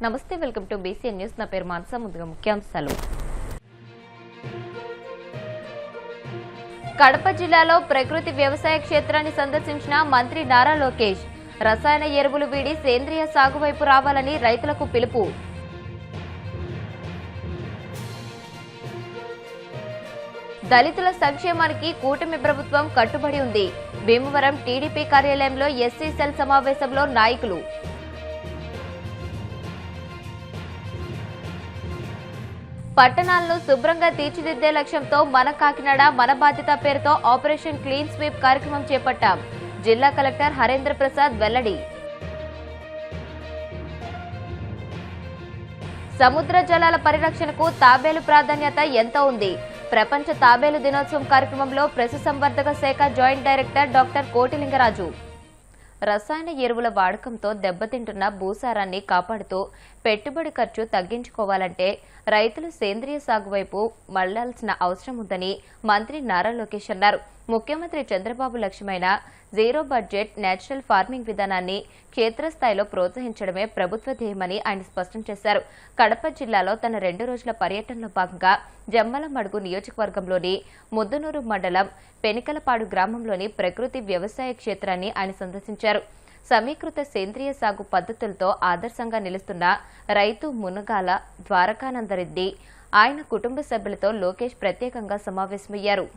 నమస్తే, welcome to BCN news. నా పేరు మానస. ముందుగా ముఖ్యాంశాలు. కడప జిల్లాలో ప్రకృతి వ్యవసాయ క్షేత్రాన్ని సందర్శించిన మంత్రి నారా లోకేష్. రసాయన ఎరువులు వీడి సేంద్రియ సాగు వైపు రావాలని రైతులకు పిలుపు. దళితుల సంక్షేమానికి కూటమి ప్రభుత్వం కట్టుబడి ఉంది. భీమవరం టీడీపీ కార్యాలయంలో ఎస్సీ సెల్ సమావేశంలో నాయకులు. పట్టణాలను శుభ్రంగా తీర్చిదిద్దే లక్ష్యంతో మన కాకినాడ మన బాధ్యత పేరుతో ఆపరేషన్ క్లీన్ స్వీప్ కార్యక్రమం చేపట్టాం. జిల్లా కలెక్టర్ హరేంద్ర ప్రసాద్ వెల్లడి. సముద్ర జలాల పరిరక్షణకు తాబేలు ప్రాధాన్యత ఎంత ఉంది? ప్రపంచ తాబేలు దినోత్సవం కార్యక్రమంలో పశుసంవర్ధక శాఖ జాయింట్ డైరెక్టర్ డాక్టర్ కోటిలింగరాజు. రసాయన ఎరువుల వాడకంతో దెబ్బతింటున్న భూసారాన్ని కాపాడుతూ పెట్టుబడి ఖర్చు తగ్గించుకోవాలంటే రైతులు సేంద్రియ సాగు వైపు మళ్లాల్సిన అవసరం ఉందని మంత్రి నారా లోకేష్ అన్నారు. ముఖ్యమంత్రి చంద్రబాబు లక్ష్యమైన జీరో బడ్జెట్ నేచురల్ ఫార్మింగ్ విధానాన్ని క్షేత్రస్థాయిలో ప్రోత్సహించడమే ప్రభుత్వ ధ్యేయమని ఆయన స్పష్టం చేశారు. కడప జిల్లాలో తన 2 రోజుల పర్యటనలో భాగంగా జమ్మలమడుగు నియోజకవర్గంలోని ముద్దునూరు మండలం పెనికలపాడు గ్రామంలోని ప్రకృతి వ్యవసాయ క్షేత్రాన్ని ఆయన సందర్శించారు. సమీకృత సేంద్రియ సాగు పద్ధతులతో ఆదర్శంగా నిలుస్తున్న రైతు మునగాల ద్వారకానందరెడ్డి, ఆయన కుటుంబ సభ్యులతో లోకేష్ ప్రత్యేకంగా సమావేశమయ్యారు.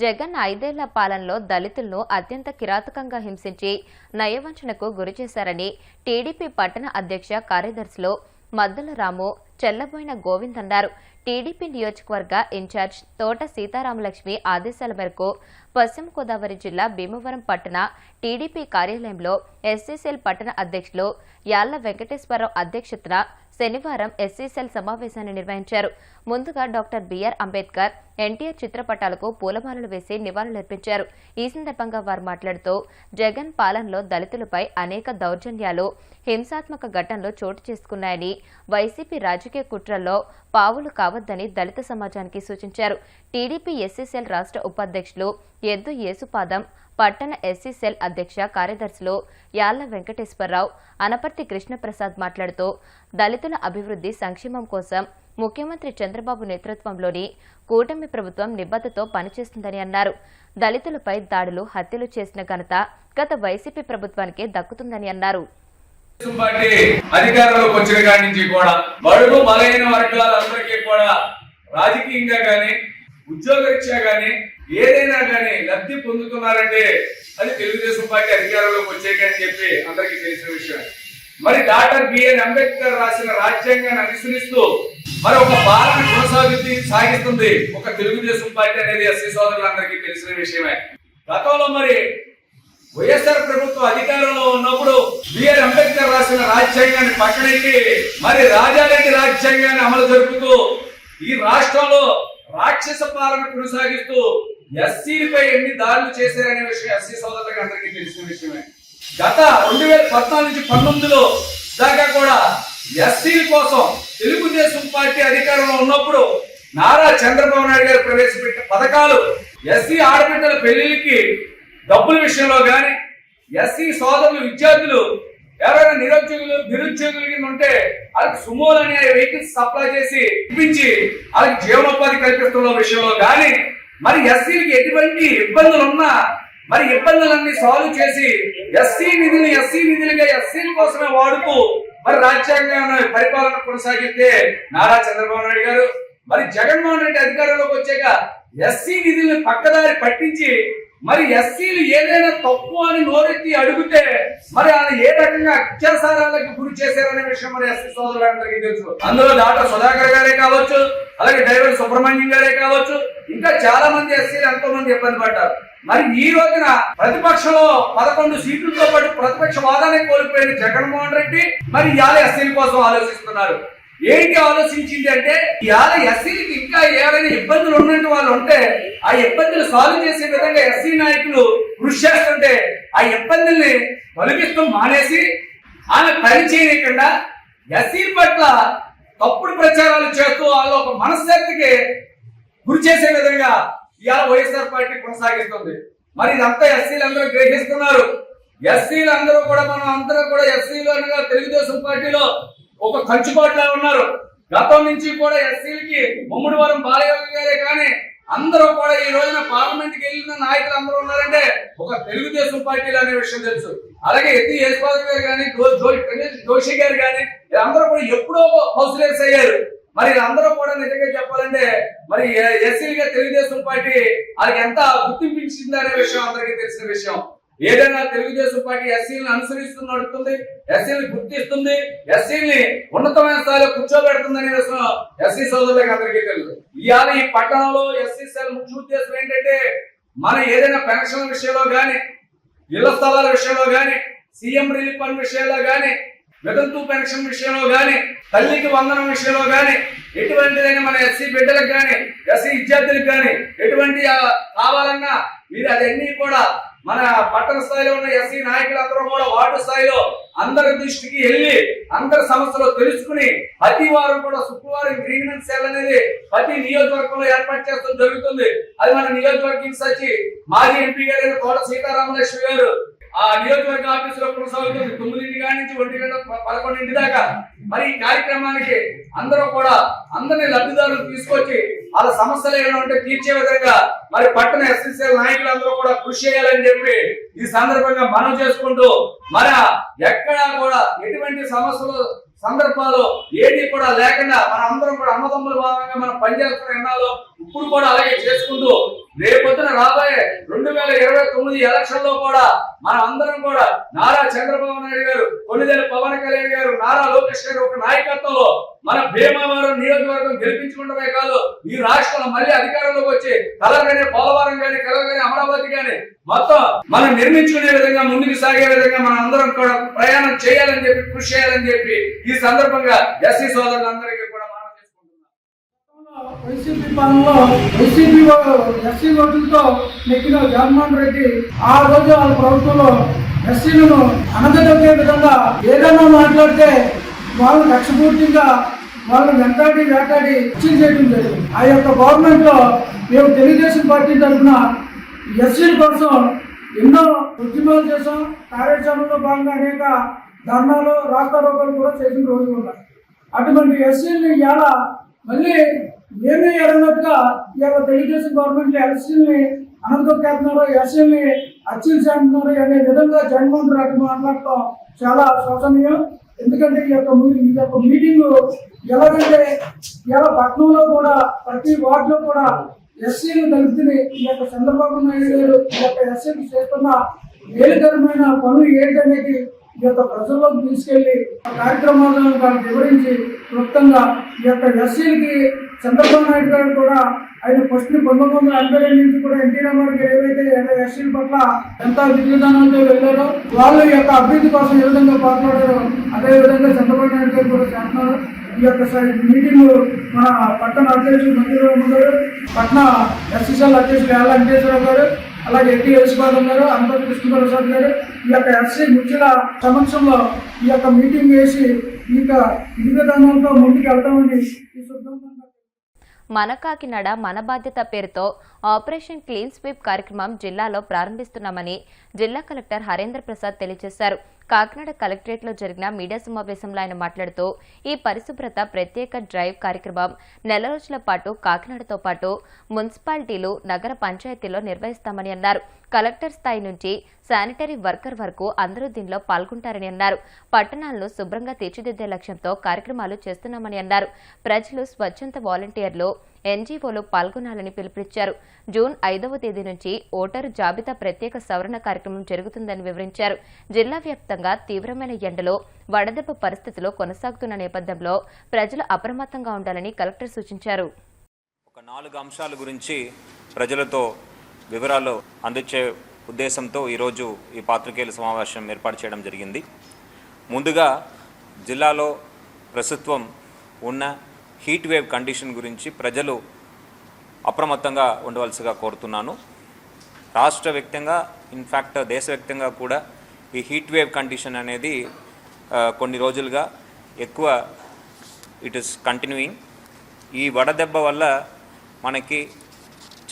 జగన్ 5 ఏళ్ల పాలనలో దళితులను అత్యంత కిరాతకంగా హింసించి నయవంచనకు గురిచేశారని టీడీపీ పట్టణ అధ్యక్ష కార్యదర్శిలో మద్దల రాము, చెల్లబోయిన గోవింద్ అన్నారు. టీడీపీ నియోజకవర్గ ఇన్ఛార్జ్ తోట సీతారామలక్ష్మి ఆదేశాల మేరకు పశ్చిమ గోదావరి జిల్లా భీమవరం పట్టణ టీడీపీ కార్యాలయంలో ఎస్సీసెల్ పట్టణ అధ్యక్షులు యాళ్ల వెంకటేశ్వరరావు అధ్యక్షతన శనివారం ఎస్సీసెల్ సమావేశాన్ని నిర్వహించారు. ముందుగా డాక్టర్ బిఆర్ అంబేద్కర్, ఎన్టీఆర్ చిత్రపటాలకు పూలమాలలు వేసి నివాళులర్పించారు. ఈ సందర్భంగా వారు మాట్లాడుతూ జగన్ పాలనలో దళితులపై అనేక దౌర్జన్యాలు, హింసాత్మక ఘటనలు చోటు చేసుకున్నాయని, వైసీపీ రాజకీయ కుట్రల్లో పావులు కావద్దని దళిత సమాజానికి సూచించారు. టీడీపీ ఎస్సీసెల్ రాష్ట్ర ఉపాధ్యక్షులు ఎద్దు యేసుపాదం, పట్టణ ఎస్సీసెల్ అధ్యక్ష కార్యదర్శులు యాళ్ల వెంకటేశ్వరరావు, అనపర్తి కృష్ణప్రసాద్ మాట్లాడుతూ దళితుల అభివృద్ధి సంక్షేమం కోసం ముఖ్యమంత్రి చంద్రబాబు నేతృత్వంలోని కూటమి ప్రభుత్వం నిబద్ధతతో పనిచేస్తుందని అన్నారు. దళితులపై దాడులు, హత్యలు చేసిన ఘనత గత వైసీపీ ప్రభుత్వానికే దక్కుతుందని అన్నారు. అధికారంలోకి వచ్చిన కాడి నుంచి కూడా బడుగు బలైన వర్గాలందరికీ కూడా రాజకీయంగా గాని ఉద్యోగరీత్యా గాని ఏదైనా గాని లబ్ధి పొందుతున్నారంటే అది తెలుగుదేశం పార్టీ అధికారంలోకి వచ్చేకని చెప్పి అందరికీ తెలిసిన విషయం. మరి డాక్టర్ బిఎన్ అంబేద్కర్ రాసిన రాజ్యాంగాన్ని అనుసరిస్తూ మరి ఒక పాలన సాగిస్తుంది ఒక తెలుగుదేశం పార్టీ అనేది ఎస్సీ సోదరులందరికీ తెలిసిన విషయమే. గతంలో మరి వైఎస్ఆర్ ప్రభుత్వం అధికారంలో ఉన్నప్పుడు బిఆర్ అంబేద్కర్ రాసిన రాజ్యాంగాన్ని పక్కనెట్టి మరి రాజారెడ్డి రాజ్యాంగాన్ని అమలు జరుపుతూ ఈ రాష్ట్రంలో రాక్షస పాలన కొనసాగిస్తూ ఎస్సీలపై ఎన్ని దాడులు చేశారనే విషయం ఎస్సీ సోదరులకు అందరికీ తెలిసిన విషయమే. గత 2014 నుంచి 19లో దాకా కూడా ఎస్సీల కోసం తెలుగుదేశం పార్టీ అధికారంలో ఉన్నప్పుడు నారా చంద్రబాబు నాయుడు గారు ప్రవేశపెట్టిన పథకాలు ఎస్సీ ఆడబిడ్డల పెళ్లికి డబ్బుల విషయంలో గాని, ఎస్సీ సోదరులు విద్యార్థులు ఎవరైనా నిరుద్యోగులు కింద ఉంటే వాళ్ళకి సుమోలు అనే వెహికల్స్ సప్లై చేసి ఇప్పించి వాళ్ళకి జీవనోపాధి కల్పిస్తున్న విషయంలో గాని, మరి ఎస్సీలకి ఎటువంటి ఇబ్బందులు ఉన్నా మరి ఇబ్బందులన్నీ సాల్వ్ చేసి ఎస్సీ నిధులుగా ఎస్సీల కోసమే వాడుతూ మరి రాజ్యాంగాన్ని పరిపాలన కొనసాగితే నారా చంద్రబాబు నాయుడు గారు మరి జగన్మోహన్ రెడ్డి అధికారంలోకి వచ్చాక ఎస్సీ నిధులను పక్కదారి పట్టించి మరి ఎస్సీలు ఏదైనా తప్పు అని నోరెత్తి అడిగితే మరి ఆయన ఏ రకంగా అత్యాచారాలకు గురి చేశారనే విషయం మరి ఎస్సీ సోదరులందరికీ తెలుసు. అందులో డాక్టర్ సుధాకర్ గారే కావచ్చు, అలాగే డ్రైవర్ సుబ్రహ్మణ్యం గారే కావచ్చు, ఇంకా చాలా మంది ఎస్సీలు ఎంతో మంది ఇబ్బంది పడ్డారు. మరి ఈ రోజున ప్రతిపక్షంలో 11 సీట్లతో పాటు ప్రతిపక్ష వాదాన్ని కోల్పోయిన జగన్మోహన్ రెడ్డి మరి ఇవాళ ఎస్సీల కోసం ఆలోచిస్తున్నారు. ఏంటి ఆలోచించింది అంటే ఇవాళ ఎస్సీలకి ఇంకా ఏమైనా ఇబ్బందులు ఉన్నట్టు వాళ్ళు ఉంటే ఆ ఇబ్బందులు సాల్వ్ చేసే విధంగా ఎస్సీ నాయకులు కృషి చేస్తుంటే ఆ ఇబ్బందుల్ని తొలగిస్తూ మానేసి ఆమె పని చేయకుండా ఎస్సీ పట్ల తప్పుడు ప్రచారాలు చేస్తూ వాళ్ళు ఒక మనశ్శాంతికి గురి చేసే విధంగా ఇవాళ వైఎస్ఆర్ పార్టీ కొనసాగిస్తుంది. మరి ఇదంతా ఎస్సీలు అందరూ గ్రహిస్తున్నారు. ఎస్సీలు అందరూ కూడా మనం అందరూ కూడా ఎస్సీలు అనగా తెలుగుదేశం పార్టీలో ఒక కంచుకోట్లా ఉన్నారు. గతం నుంచి కూడా ఎస్సీలకి ముమ్మడివరం బాలయోగి గారే కానీ అందరూ కూడా ఈ రోజున పార్లమెంట్ కి వెళ్ళిన నాయకులు అందరూ ఉన్నారంటే ఒక తెలుగుదేశం పార్టీలు అనే విషయం తెలుసు. అలాగే ఎత్తి యేసుపాద్ గారు కానీ జోషి గారు కానీ అందరూ కూడా ఎప్పుడో హౌస్ రేట్స్ అయ్యారు. మరి అందరూ కూడా నిజంగా చెప్పాలంటే మరి ఎస్సీలుగా తెలుగుదేశం పార్టీ వాళ్ళకి ఎంత గుర్తింపించింది అనే విషయం అందరికీ తెలిసిన విషయం. ఏదైనా తెలుగుదేశం పార్టీ ఎస్సీలను అనుసరిస్తూ నడుస్తుంది, ఎస్సీని గుర్తిస్తుంది, ఎస్సీని ఉన్నతమైన స్థాయిలో కూర్చోబెడుతుంది అనే విషయం ఎస్సీ సోదరులకు అందరికీ తెలుసు. ఇవాళ ఈ పట్టణంలో ఎస్సీ సెల్ ముఖ్య ఉద్దేశం ఏంటంటే మన ఏదైనా పెన్షన్ విషయంలో గాని, ఇళ్ల స్థలాల విషయంలో గాని, సీఎం రిలీఫ్ ఫండ్ విషయంలో గాని, వితంతు పెన్షన్ విషయంలో గాని, తల్లికి వందనం విషయంలో గాని, ఎటువంటిదైనా మన ఎస్సీ బిడ్డలకు గాని, ఎస్సీ విద్యార్థులకు గాని ఎటువంటి కావాలన్నా మీరు అదన్నీ కూడా మన పట్టణ స్థాయిలో ఉన్న ఎస్సీ నాయకులందరూ కూడా వార్డు స్థాయిలో అందరి దృష్టికి వెళ్ళి అందరి సమస్యలు తెలుసుకుని ప్రతి వారం కూడా శుక్రవారం గ్రీవెన్స్ సెల్ అనేది ప్రతి నియోజకవర్గంలో ఏర్పాటు చేస్తూ జరుగుతుంది. అది మన నియోజకవర్గ ఇన్ఛార్జి మాజీ ఎంపీ గారు తోట సీతారామలక్ష్మి గారు ఆ నియోజకవర్గ ఆఫీసులో కొనసాగుతుంది 9 కాడి నుంచి 1 గంట 11 దాకా. మరి ఈ కార్యక్రమానికి అందరూ కూడా అందరినీ లబ్ధిదారులు తీసుకొచ్చి వాళ్ళ సమస్యలు ఏమైనా ఉంటే తీర్చే విధంగా మరి పట్టణ ఎస్ఎస్ఎల్ నాయకులందరూ కూడా కృషి చేయాలని చెప్పి ఈ సందర్భంగా మనం చేసుకుంటూ మరి ఎక్కడా కూడా ఎటువంటి సమస్యలు సందర్భాలు ఏది కూడా లేకుండా మన అందరం కూడా అన్నదమ్ముల భాగంగా మనం పనిచేస్తున్న ఎన్నాలో ఇప్పుడు కూడా అలాగే చేసుకుంటూ రేపొద్దున రాబోయే 2029 ఎలక్షన్ లో కూడా మనం అందరం కూడా నారా చంద్రబాబు నాయుడు గారు, కొన్నిదేల పవన్ కళ్యాణ్ గారు, నారా లోకేష్ గారు ఒక నాయకత్వంలో మన భీమవరం నియోజకవర్గం గెలిపించుకుంటమే కాదు ఈ రాష్ట్రంలో మళ్ళీ అధికారంలోకి వచ్చి కలగానే పోలవరం గాని, కలగానే అమరావతి గాని మొత్తం మనం నిర్మించుకునే విధంగా ముందుకు సాగే విధంగా మనం అందరం కూడా ప్రయాణం చేయాలని చెప్పి కృషి చేయాలని చెప్పి ఈ సందర్భంగా ఎస్సీ సోదరులందరికీ కూడా మనం చేసుకుంటున్నాం. వైసీపీ పాలనలో వైసీపీ ఎస్సీ ఓట్లతో నెక్కిన జగన్మోహన్ రెడ్డి ఆ రోజు వాళ్ళ ప్రభుత్వంలో ఎస్సీలను అనగదొక్కే విధంగా ఏదైనా మాట్లాడితే వాళ్ళు లక్షపూర్తిగా వాళ్ళు వేటాడి చర్చలు చేయడం జరిగింది. ఆ యొక్క గవర్నమెంట్ లో మేము తెలుగుదేశం పార్టీ తరఫున ఎస్సీల కోసం ఎన్నో ఉద్యమాలు చేసాం. కార్యాచరణలో భాగంగా అనేక ధర్నాలు, రాస్తారోకాలు కూడా చేసిన రోజులు ఉన్నాయి. అటువంటి ఎస్సీలని ఇవాళ మళ్ళీ ఏమీ ఎరగనట్టుగా ఇవాళ తెలుగుదేశం గవర్నమెంట్ ఎస్సీలని అనగదొక్కేస్తున్నారు, ఎస్సీలని హత్యలు చేస్తున్నారు అనే విధంగా జగన్మోహన్ రెడ్డి మాట్లాడటం చాలా శోచనీయం. ఎందుకంటే ఈ యొక్క మీటింగ్ ఎలాగంటే ఇలా పట్టణంలో కూడా ప్రతి వార్డులో కూడా ఎస్సీలు దళితుని ఈ యొక్క చంద్రబాబు నాయుడు గారు ఈ యొక్క ఎస్సీలు చేస్తున్న మేలుకరమైన పనులు ఏంటనేది ఈ యొక్క ప్రజల్లోకి తీసుకెళ్లి కార్యక్రమాలను వాళ్ళకి వివరించి క్లుప్తంగా ఈ యొక్క ఎస్సీలకి చంద్రబాబు నాయుడు గారు కూడా ఆయన ఫస్ట్ 1982 నుంచి కూడా ఎన్టీ రామారావు గారు ఏవైతే ఎస్సీల పట్ల ఎంత విధానంతో వెళ్ళారో వాళ్ళు ఈ యొక్క అభివృద్ధి కోసం ఏ విధంగా పాల్గొన్నారో అదే విధంగా చంద్రబాబు నాయుడు గారు కూడా చేస్తున్నారు. ఈ యొక్క మీటింగ్ మన పట్టణ అధ్యక్షులు మంత్రిరావు గారు, పట్టణ ఎస్సీసీఎల్ అధ్యక్షులు యాళ్ళ వెంకటేశ్వరరావు గారు, అలాగే ఎట్టి యశ్వాదం గారు, అనుపతి కృష్ణప్రసాద్ గారు ఈ యొక్క ఎస్సీ ముఖ్యుల సమక్షంలో ఈ యొక్క మీటింగ్ వేసి ఈ యొక్క విధానంతో ముందుకు వెళ్తామని ఈ శుభ్రంగా మన కాకినాడ మన బాధ్యత పేరుతో ఆపరేషన్ క్లీన్ స్వీప్ కార్యక్రమం జిల్లాలో ప్రారంభిస్తున్నామని జిల్లా కలెక్టర్ హరేంద్ర ప్రసాద్ తెలియజేశారు. కాకినాడ కలెక్టరేట్లో జరిగిన మీడియా సమావేశంలో ఆయన మాట్లాడుతూ ఈ పరిశుభ్రత ప్రత్యేక డ్రైవ్ కార్యక్రమం నెల రోజుల పాటు కాకినాడతో పాటు మున్సిపాలిటీలు, నగర పంచాయతీల్లో నిర్వహిస్తామని అన్నారు. కలెక్టర్ స్థాయి నుంచి శానిటరీ వర్కర్ వరకు అందరూ దీనిలో పాల్గొంటారని అన్నారు. పట్టణాలను శుభ్రంగా తీర్చిదిద్దే లక్ష్యంతో కార్యక్రమాలు చేస్తున్నామని అన్నారు. ప్రజలు స్వచ్ఛంద వాలంటీర్లు, ఎన్జీఓలు పాల్గొనాలని పిలుపునిచ్చారు. జూన్ 5వ తేదీ నుంచి ఓటరు జాబితా ప్రత్యేక సవరణ కార్యక్రమం జరుగుతుందని వివరించారు. జిల్లా వ్యాప్తంగా తీవ్రమైన ఎండలో వడదెబ్బ పరిస్థితులు కొనసాగుతున్న నేపథ్యంలో ప్రజలు అప్రమత్తంగా ఉండాలని కలెక్టర్ సూచించారు. ఒక 4 అంశాల గురించి ప్రజలతో వివరాలు అందించే ఉద్దేశంతో ఈరోజు ఈ పాత్రికేయుల సమావేశం ఏర్పాటు చేయడం జరిగింది. ముందుగా జిల్లాలో ప్రస్తుతం ఉన్న హీట్ వేవ్ కండిషన్ గురించి ప్రజలు అప్రమత్తంగా ఉండవలసిగా కోరుతున్నాను. రాష్ట్ర వ్యాప్తంగా ఇన్ఫ్యాక్ట్ దేశవ్యాప్తంగా కూడా ఈ హీట్ వేవ్ కండిషన్ అనేది కొన్ని రోజులుగా ఎక్కువ ఇట్ ఈస్ కంటిన్యూయింగ్. ఈ వడదెబ్బ వల్ల మనకి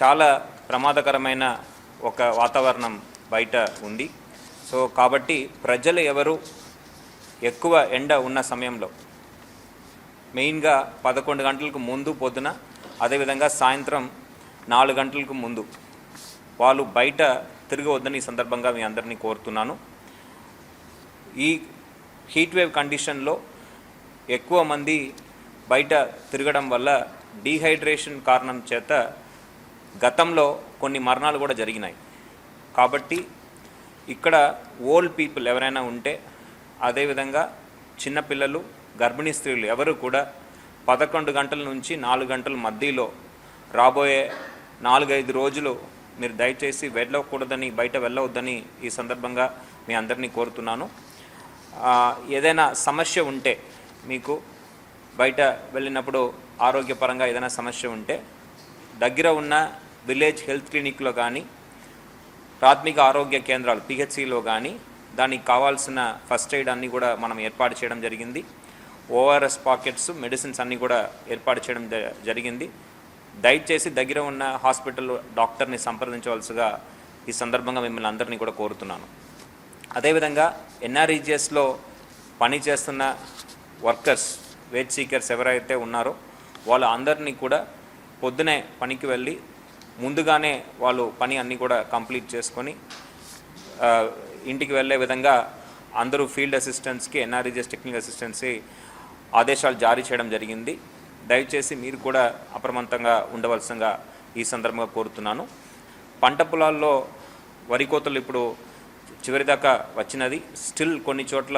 చాలా ప్రమాదకరమైన ఒక వాతావరణం బయట ఉంది. సో కాబట్టి ప్రజలు ఎవరు ఎక్కువ ఎండ ఉన్న సమయంలో మెయిన్గా 11 గంటలకు ముందు పొద్దున, అదేవిధంగా సాయంత్రం 4 గంటలకు ముందు వాళ్ళు బయట తిరగవద్దని ఈ సందర్భంగా మీ అందరినీ కోరుతున్నాను. ఈ హీట్ వేవ్ కండిషన్లో ఎక్కువ మంది బయట తిరగడం వల్ల డీహైడ్రేషన్ కారణం చేత గతంలో కొన్ని మరణాలు కూడా జరిగినాయి. కాబట్టి ఇక్కడ ఓల్డ్ పీపుల్ ఎవరైనా ఉంటే, అదేవిధంగా చిన్నపిల్లలు, గర్భిణీ స్త్రీలు ఎవరు కూడా 11 గంటల నుంచి 4 గంటల మధ్యలో రాబోయే 4-5 రోజులు మీరు దయచేసి వెళ్ళకూడదని, బయట వెళ్ళవద్దని ఈ సందర్భంగా మీ అందరినీ కోరుతున్నాను. ఏదైనా సమస్య ఉంటే, మీకు బయట వెళ్ళినప్పుడు ఆరోగ్యపరంగా ఏదైనా సమస్య ఉంటే దగ్గర ఉన్న విలేజ్ హెల్త్ క్లినిక్లో కానీ, ప్రాథమిక ఆరోగ్య కేంద్రాలు పిహెచ్సిలో కానీ దానికి కావాల్సిన ఫస్ట్ ఎయిడ్ అన్నీ కూడా మనం ఏర్పాటు చేయడం జరిగింది. ఓఆర్ఎస్ పాకెట్స్, మెడిసిన్స్ అన్నీ కూడా ఏర్పాటు చేయడం జరిగింది. దయచేసి దగ్గర ఉన్న హాస్పిటల్ డాక్టర్ని సంప్రదించవలసిగా ఈ సందర్భంగా మిమ్మల్ని అందరినీ కూడా కోరుతున్నాను. అదేవిధంగా ఎన్ఆర్ఈజిఎస్లో పనిచేస్తున్న వర్కర్స్, వేజ్ సీకర్స్ ఎవరైతే ఉన్నారో వాళ్ళ అందరినీ కూడా పొద్దునే పనికి వెళ్ళి ముందుగానే వాళ్ళు పని అన్నీ కూడా కంప్లీట్ చేసుకొని ఇంటికి వెళ్ళే విధంగా అందరూ ఫీల్డ్ అసిస్టెంట్స్కి, ఎన్ఆర్ఈజిఎస్ టెక్నికల్ అసిస్టెంట్స్కి ఆదేశాలు జారీ చేయడం జరిగింది. దయచేసి మీరు కూడా అప్రమత్తంగా ఉండవలసిందిగా ఈ సందర్భంగా కోరుతున్నాను. పంట పొలాల్లో వరి కోతలు ఇప్పుడు చివరిదాకా వచ్చినది. స్టిల్ కొన్ని చోట్ల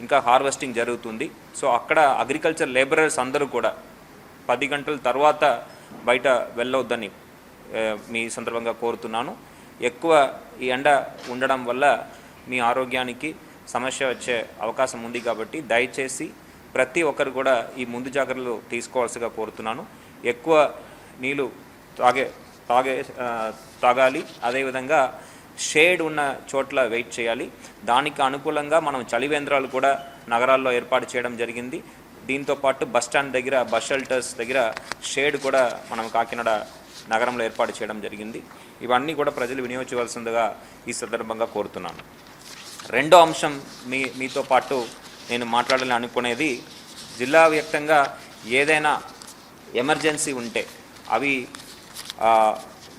ఇంకా హార్వెస్టింగ్ జరుగుతుంది. సో అక్కడ అగ్రికల్చర్ లేబరర్స్ అందరూ కూడా 10 గంటల తర్వాత బయట వెళ్ళవద్దని మీ సందర్భంగా కోరుతున్నాను. ఎక్కువ ఈ ఎండ ఉండడం వల్ల మీ ఆరోగ్యానికి సమస్య వచ్చే అవకాశం ఉంది. కాబట్టి దయచేసి ప్రతి ఒక్కరు కూడా ఈ ముందు జాగ్రత్తలు తీసుకోవాల్సిగా కోరుతున్నాను. ఎక్కువ నీళ్ళు తాగాలి. అదేవిధంగా షేడ్ ఉన్న చోట్ల వెయిట్ చేయాలి. దానికి అనుకూలంగా మనం చలివేంద్రాలు కూడా నగరాల్లో ఏర్పాటు చేయడం జరిగింది. దీంతోపాటు బస్ స్టాండ్ దగ్గర, బస్ షెల్టర్స్ దగ్గర షేడ్ కూడా మనం కాకినాడ నగరంలో ఏర్పాటు చేయడం జరిగింది. ఇవన్నీ కూడా ప్రజలు వినియోగించవలసిందిగా ఈ సందర్భంగా కోరుతున్నాను. రెండో అంశం మీతో పాటు నేను మాట్లాడాలని అనుకునేది, జిల్లా వ్యాప్తంగా ఏదైనా ఎమర్జెన్సీ ఉంటే అవి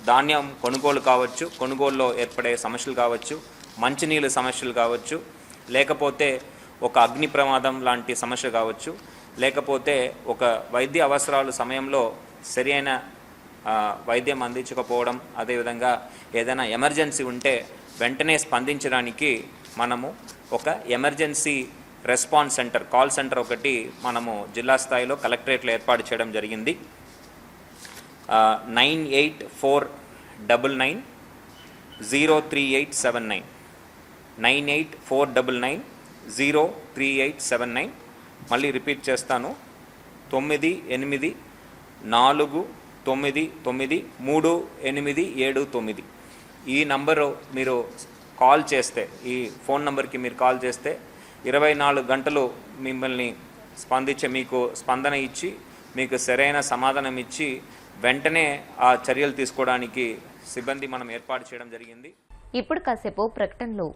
ధాన్యం కొనుగోలు కావచ్చు, కొనుగోలులో ఏర్పడే సమస్యలు కావచ్చు, మంచినీళ్ళు సమస్యలు కావచ్చు, లేకపోతే ఒక అగ్ని ప్రమాదం లాంటి సమస్య కావచ్చు, లేకపోతే ఒక వైద్య అవసరాల సమయంలో సరి అయిన వైద్యం అందించకపోవడం, అదేవిధంగా ఏదైనా ఎమర్జెన్సీ ఉంటే వెంటనే స్పందించడానికి మనము ఒక emergency response centre, call centre ఒకటి మనము జిల్లా స్థాయిలో కలెక్టరేట్లో ఏర్పాటు చేయడం జరిగింది. 9849903879 9849903879. మళ్ళీ రిపీట్ చేస్తాను, 9849393879. ఈ నంబరు మీరు కాల్ చేస్తే, ఈ ఫోన్ నంబర్కి మీరు కాల్ చేస్తే 24 గంటలు మిమ్మల్ని మీకు స్పందన ఇచ్చి మీకు సరైన సమాధానం ఇచ్చి వెంటనే ఆ చర్యలు తీసుకోవడానికి సిబ్బంది మనం ఏర్పాటు చేయడం జరిగింది. ఇప్పుడు కాసేపు ప్రకటనలు.